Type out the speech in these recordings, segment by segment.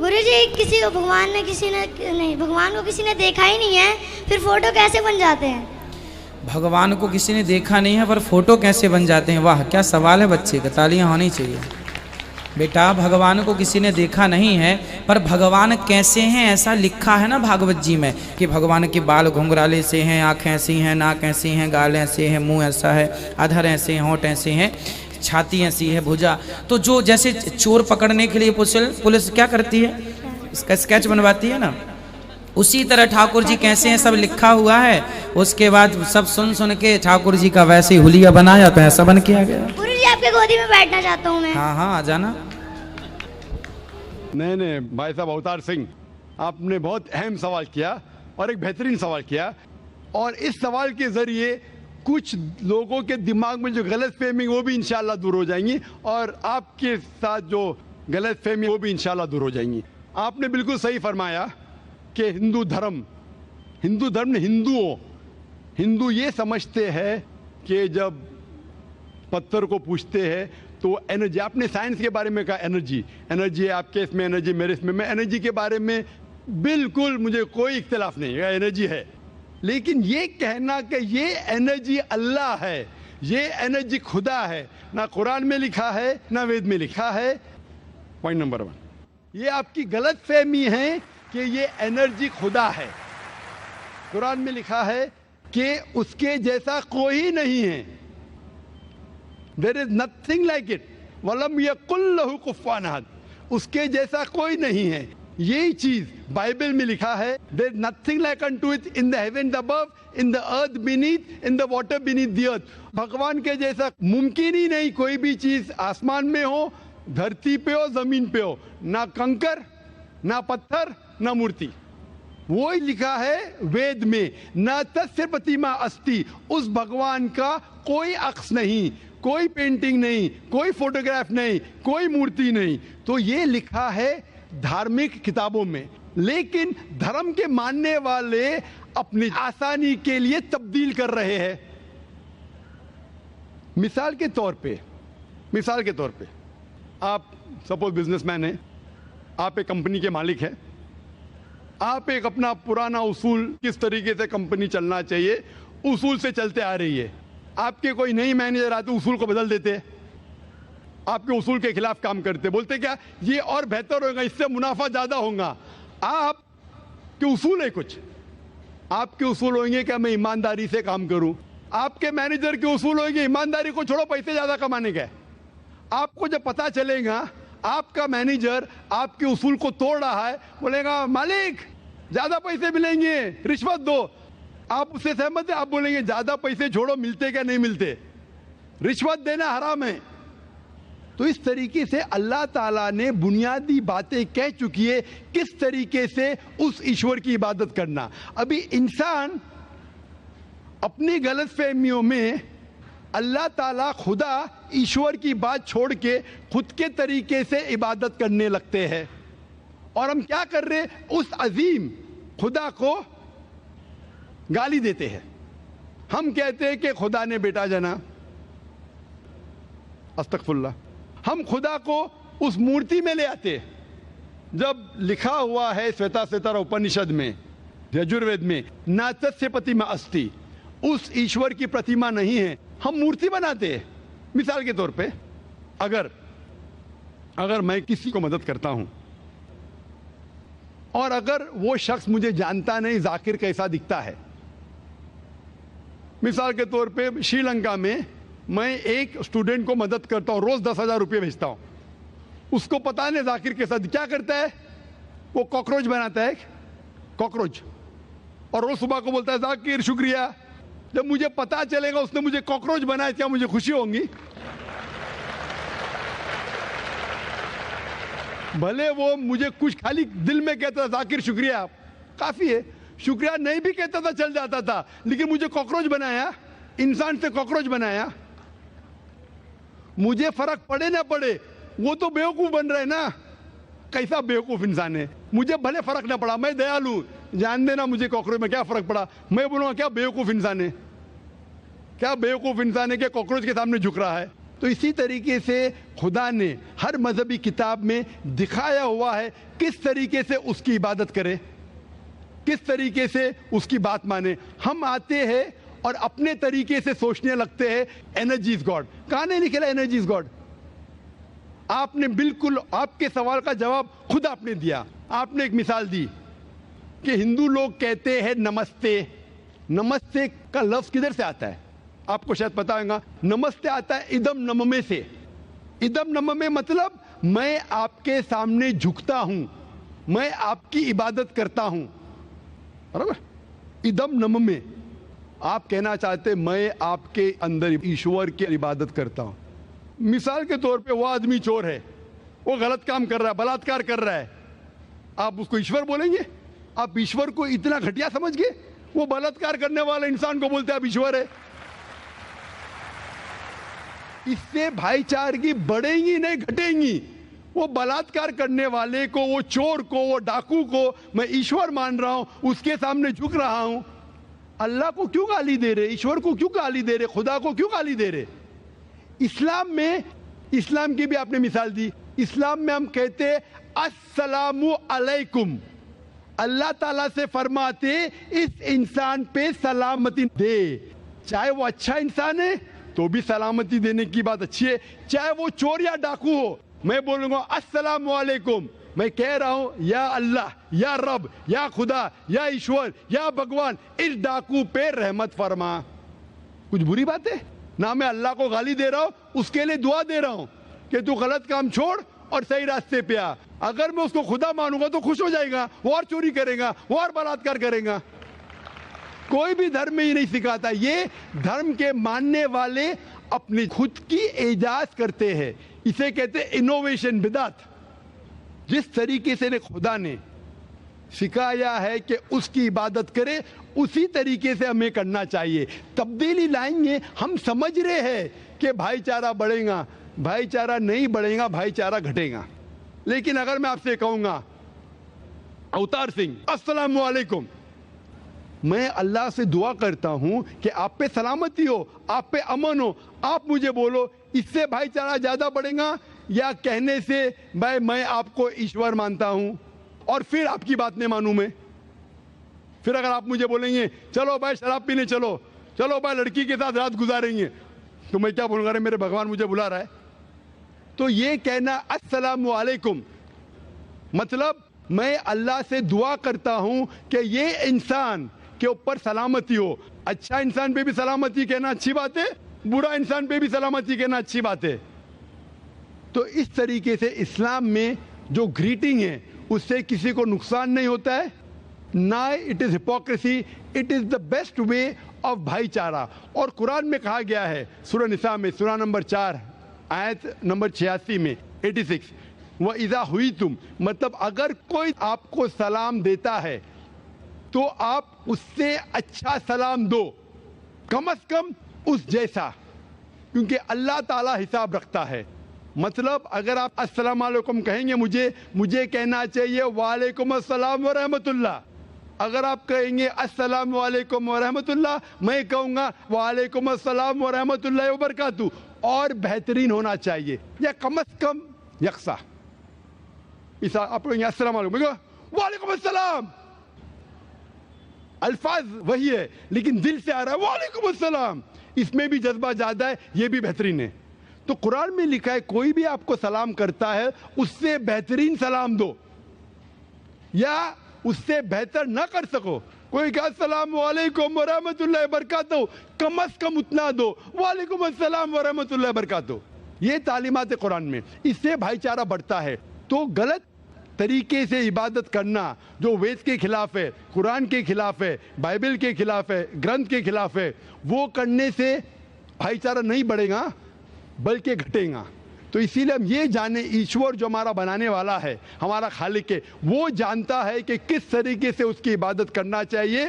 गुरु जी किसी को भगवान को किसी ने देखा ही नहीं है, फिर फोटो कैसे बन जाते हैं? भगवान को किसी ने देखा नहीं है पर फोटो कैसे बन जाते हैं? वाह क्या सवाल है बच्चे का, तालियां होनी चाहिए। बेटा भगवान को किसी ने देखा नहीं है पर भगवान कैसे हैं ऐसा लिखा है ना भागवत जी में, कि भगवान के बाल घुंघराले से हैं, आँखें ऐसी हैं, नाक ऐसी हैं, गाल ऐसे हैं, मुंह ऐसा है, अधर ऐसे हैं, होंठ ऐसे हैं, छाती ऐसी है, भुजा। तो जो जैसे चोर पकड़ने के लिए पुलिस क्या करती है, इसका स्केच बनवाती है ना, उसी तरह ठाकुर जी कैसे हैं सब लिखा हुआ है। उसके बाद सब सुन के ठाकुर जी का वैसे ही हुलिया बनाया तो ऐसा बन के आ गया। गुरु जी आपके गोदी में बैठना चाहता हूँ मैं। हाँ आ जाना। नहीं भाई साहब अवतार सिंह, आपने बहुत अहम सवाल किया और एक बेहतरीन सवाल किया, और इस सवाल के जरिए कुछ लोगों के दिमाग में जो गलत फहमी वो भी इंशाल्लाह दूर हो जाएंगी, और आपके साथ जो गलत फहमी वो भी इंशाल्लाह दूर हो जाएंगी। आपने बिल्कुल सही फरमाया कि हिंदू धर्म ने हिंदू ये समझते हैं कि जब पत्थर को पूछते हैं तो एनर्जी, आपने साइंस के बारे में कहा एनर्जी है, आपके इसमें एनर्जी, मेरे इसमें, मैं एनर्जी के बारे में बिल्कुल मुझे कोई इख्तिलाफ नहीं है, एनर्जी है। लेकिन ये कहना कि ये एनर्जी अल्लाह है, ये एनर्जी खुदा है, ना कुरान में लिखा है ना वेद में लिखा है। पॉइंट नंबर 1, ये आपकी गलत फहमी है कि ये एनर्जी खुदा है। कुरान में लिखा है कि उसके जैसा कोई नहीं है, there is nothing like it, वलम यकुल लहू कुफुवन अहद, उसके जैसा कोई नहीं है। यही चीज बाइबल में लिखा है, there is nothing like unto it in the heaven above, in the earth beneath, in the water beneath the earth. भगवान के जैसा मुमकिन ही नहीं कोई भी चीज, आसमान में हो, धरती पे हो, जमीन पे हो, ना कंकर, ना पत्थर, ना मूर्ति। वो ही लिखा है वेद में, न तस्य प्रतिमा अस्ति, उस भगवान का कोई अक्स नहीं, कोई पेंटिंग नहीं, कोई फोटोग्राफ नहीं, कोई मूर्ति नहीं। तो ये लिखा है धार्मिक किताबों में, लेकिन धर्म के मानने वाले अपनी आसानी के लिए तब्दील कर रहे हैं। मिसाल के तौर पे आप सपोज बिजनेसमैन हैं, आप एक कंपनी के मालिक हैं, आप एक अपना पुराना उसूल, किस तरीके से कंपनी चलना चाहिए, उसूल से चलते आ रही है। आपके कोई नई मैनेजर आते उसूल को बदल देते, आपके उसूल के खिलाफ काम करते, बोलते क्या ये और बेहतर होगा, इससे मुनाफा ज्यादा होगा। आपके उसूल है कुछ, आपके उसूल होंगे कि मैं ईमानदारी से काम करूं, आपके मैनेजर के उसूल होंगे ईमानदारी को छोड़ो, पैसे ज्यादा कमाने का। आपको जब पता चलेगा आपका मैनेजर आपके उसूल को तोड़ रहा है, बोलेगा मालिक ज्यादा पैसे मिलेंगे, रिश्वत दो। आप उससे सहमत है? आप बोलेंगे ज्यादा पैसे छोड़ो, मिलते क्या नहीं मिलते, रिश्वत देना हराम है। तो इस तरीके से अल्लाह ताला ने बुनियादी बातें कह चुकी है किस तरीके से उस ईश्वर की इबादत करना। अभी इंसान अपनी गलत फहमियों में अल्लाह ताला खुदा ईश्वर की बात छोड़ के खुद के तरीके से इबादत करने लगते हैं, और हम क्या कर रहे, उस अजीम खुदा को गाली देते हैं। हम कहते हैं कि खुदा ने बेटा जना, अस्तगफुरुल्लाह। हम खुदा को उस मूर्ति में ले आते, जब लिखा हुआ है श्वेताश्वेतर उपनिषद में, यजुर्वेद में, ना तस्य प्रतिमा अस्ति, उस ईश्वर की प्रतिमा नहीं है, हम मूर्ति बनाते हैं। मिसाल के तौर पे अगर मैं किसी को मदद करता हूं और अगर वो शख्स मुझे जानता नहीं जाकिर कैसा दिखता है, मिसाल के तौर पे श्रीलंका में मैं एक स्टूडेंट को मदद करता हूं, रोज 10,000 रुपये भेजता हूं, उसको पता नहीं जाकिर कैसा, क्या करता है वो कॉकरोच बनाता है, कॉकरोच, और रोज सुबह को बोलता है जाकिर शुक्रिया। जब मुझे पता चलेगा उसने मुझे कॉकरोच बनाया, क्या मुझे खुशी होगी? भले वो मुझे कुछ खाली दिल में कहता था जाकिर शुक्रिया, काफी है, शुक्रिया नहीं भी कहता था चल जाता था, लेकिन मुझे कॉकरोच बनाया, इंसान से कॉकरोच बनाया। मुझे फर्क पड़े ना पड़े, वो तो बेवकूफ बन रहे ना, कैसा बेवकूफ इंसान है। मुझे भले फर्क ना पड़ा, मैं दयालु, जान देना मुझे कॉकरोच में क्या फर्क पड़ा, मैं बोलूंगा क्या बेवकूफ इंसान है, क्या बेवकूफ इंसान है कि कॉकरोच के सामने झुक रहा है। تو اسی طریقے سے خدا نے ہر مذہبی کتاب میں دکھایا ہوا ہے کس طریقے سے اس کی عبادت کرے, کس طریقے سے اس کی بات مانے. ہم آتے ہیں اور اپنے طریقے سے سوچنے لگتے ہیں انرجی از گاڈ. کہاں نہیں لکھا انرجی از گاڈ؟ آپ نے بالکل آپ کے سوال کا جواب خود آپ نے دیا. آپ نے ایک مثال دی کہ ہندو لوگ کہتے ہیں نمستے. نمستے کا لفظ کدھر سے آتا ہے آپ کو شاید پتا ہوگا. نمستے آتا ہے ادم نممے سے. ادم نممے مطلب میں آپ کے سامنے جھکتا ہوں, میں آپ کی عبادت کرتا ہوں, برابر. ادم نممے آپ کہنا چاہتے میں آپ کے اندر ایشور کی عبادت کرتا ہوں. مثال کے طور پہ وہ آدمی چور ہے, وہ غلط کام کر رہا ہے, بلاತ್ಕಾರ کر رہا ہے, آپ اس کو ایشور بولیں گے؟ آپ ایشور کو اتنا گھٹیا سمجھ گئے؟ وہ بلاತ್ಕಾರ کرنے والے انسان کو بولتے ہیں آپ ایشور ہے. اس سے بھائی چارگی بڑھیں گی نہیں گھٹیں گی. وہ بلاತ್ಕಾರ کرنے والے کو, وہ چور کو, وہ ڈاکو کو میں ایشور مان رہا ہوں, اس کے سامنے جھک رہا ہوں. اللہ کو کیوں گالی دے رہے, ایشور کو کیوں گالی دے رہے, خدا کو کیوں گالی دے رہے؟ اسلام میں, اسلام کی بھی آپ نے مثال دی, اسلام میں ہم کہتے السلام علیکم. اللہ تعالیٰ سے فرماتے اس انسان پہ سلامتی دے. چاہے وہ اچھا انسان ہے تو بھی سلامتی دینے کی بات اچھی ہے, چاہے وہ چور یا ڈاکو ہو. میں بولوں گا السلام علیکم, میں کہہ رہا ہوں یا اللہ, یا رب, یا خدا, یا ایشور, یا بھگوان اس ڈاکو پہ رحمت فرما. کچھ بری بات ہے؟ نہ میں اللہ کو گالی دے رہا ہوں, اس کے لیے دعا دے رہا ہوں کہ تو غلط کام چھوڑ اور صحیح راستے پہ آ. اگر میں اس کو خدا مانوں گا تو خوش ہو جائے گا, وہ اور چوری کرے گا, وہ اور بلاತ್ಕಾರ کرے گا. کوئی بھی دھرم میں یہ نہیں سکھاتا. یہ دھرم کے ماننے والے اپنی خود کی ایجاد کرتے ہیں, اسے کہتے ہیں انوویشن, بدعت. جس طریقے سے خدا نے سکھایا ہے کہ اس کی عبادت کرے, اسی طریقے سے ہمیں کرنا چاہیے. تبدیلی لائیں گے. ہم سمجھ رہے ہیں کہ بھائی چارہ بڑھے گا, بھائی چارہ نہیں بڑھے گا, بھائی چارہ گھٹے گا. لیکن اگر میں آپ سے کہوں گا اوتار سنگھ السلام علیکم, میں اللہ سے دعا کرتا ہوں کہ آپ پہ سلامتی ہو, آپ پہ امن ہو, آپ مجھے بولو اس سے بھائی چارہ زیادہ بڑھے گا یا کہنے سے بھائی میں آپ کو ایشور مانتا ہوں اور پھر آپ کی بات نہیں مانوں میں؟ پھر اگر آپ مجھے بولیں گے چلو بھائی شراب پینے چلو, چلو بھائی لڑکی کے ساتھ رات گزاریں گے, تو میں کیا بولوں گا؟ میرے بھگوان مجھے بلا رہا ہے. تو یہ کہنا السلام علیکم مطلب میں اللہ سے دعا کرتا ہوں کہ یہ انسان کے اوپر سلامتی ہو. اچھا انسان پہ بھی سلامتی کہنا اچھی بات ہے, برا انسان پہ بھی سلامتی کہنا اچھی بات ہے. تو اس طریقے سے اسلام میں جو گریٹنگ ہے اس سے کسی کو نقصان نہیں ہوتا ہے, نہ it is hypocrisy, it is the best way of بھائی چارہ. اور قرآن میں کہا گیا ہے سورہ نساء میں, سورہ نمبر 4 آیت نمبر 86 میں 86, وَإِذَا هُوِيتُمْ مطلب اگر کوئی آپ کو سلام دیتا ہے تو آپ اس سے اچھا سلام دو, کم از کم اس جیسا, کیونکہ اللہ تعالیٰ حساب رکھتا ہے. مطلب اگر آپ السلام علیکم کہیں گے مجھے کہنا چاہیے وعلیکم السلام ورحمۃ اللہ. اگر آپ کہیں گے السلام علیکم ورحمۃ اللہ, میں کہوں گا وعلیکم السلام ورحمۃ اللہ وبرکاتہ. اور بہترین ہونا چاہیے یا کم از کم یکساں. آپ کہیں گے السلام علیکم, وعلیکم السلام, الفاظ وہی ہے لیکن دل سے آ رہا ہے وعلیکم السلام, اس میں بھی جذبہ زیادہ ہے, یہ بھی بہترین ہے. تو قرآن میں لکھا ہے کوئی بھی آپ کو سلام کرتا ہے اس سے بہترین سلام دو, یا اس سے بہتر نہ کر سکو, کوئی کہ السلام علیکم ورحمۃ اللہ وبرکاتہ, کم از کم اتنا دو, وعلیکم السلام ورحمۃ اللہ وبرکاتہ. یہ تعلیمات قرآن میں, اس سے بھائی چارہ بڑھتا ہے. تو غلط طریقے سے عبادت کرنا جو وید کے خلاف ہے, قرآن کے خلاف ہے, بائبل کے خلاف ہے, گرنتھ کے خلاف ہے, وہ کرنے سے بھائی چارہ نہیں بڑھے گا بلکہ گھٹے گا. تو اسی لیے ہم یہ جانیں ایشور جو ہمارا بنانے والا ہے, ہمارا خالق ہے, وہ جانتا ہے کہ کس طریقے سے اس کی عبادت کرنا چاہیے,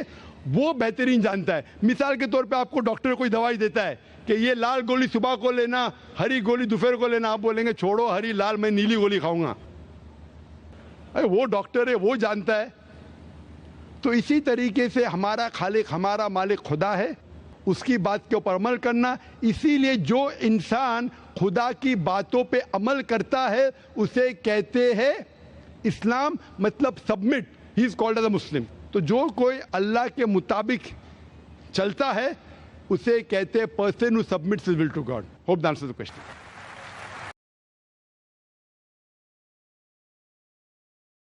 وہ بہترین جانتا ہے. مثال کے طور پہ آپ کو ڈاکٹر کوئی دوائی دیتا ہے کہ یہ لال گولی صبح کو لینا, ہری گولی دوپہر کو لینا, آپ بولیں گے چھوڑو ہری لال, میں نیلی گولی کھاؤں گا. وہ ڈاکٹر ہے, وہ جانتا ہے. تو اسی طریقے سے ہمارا خالق, ہمارا مالک خدا ہے, اس کی بات کے اوپر عمل کرنا. اسی لیے جو انسان खुदा की बातों पे अमल करता है उसे कहते हैं इस्लाम, मतलब submit. He is called as a Muslim. तो जो कोई अल्लाह के मुताबिक चलता है उसे कहते हैं person who submits his will to God. Hope that answers the question.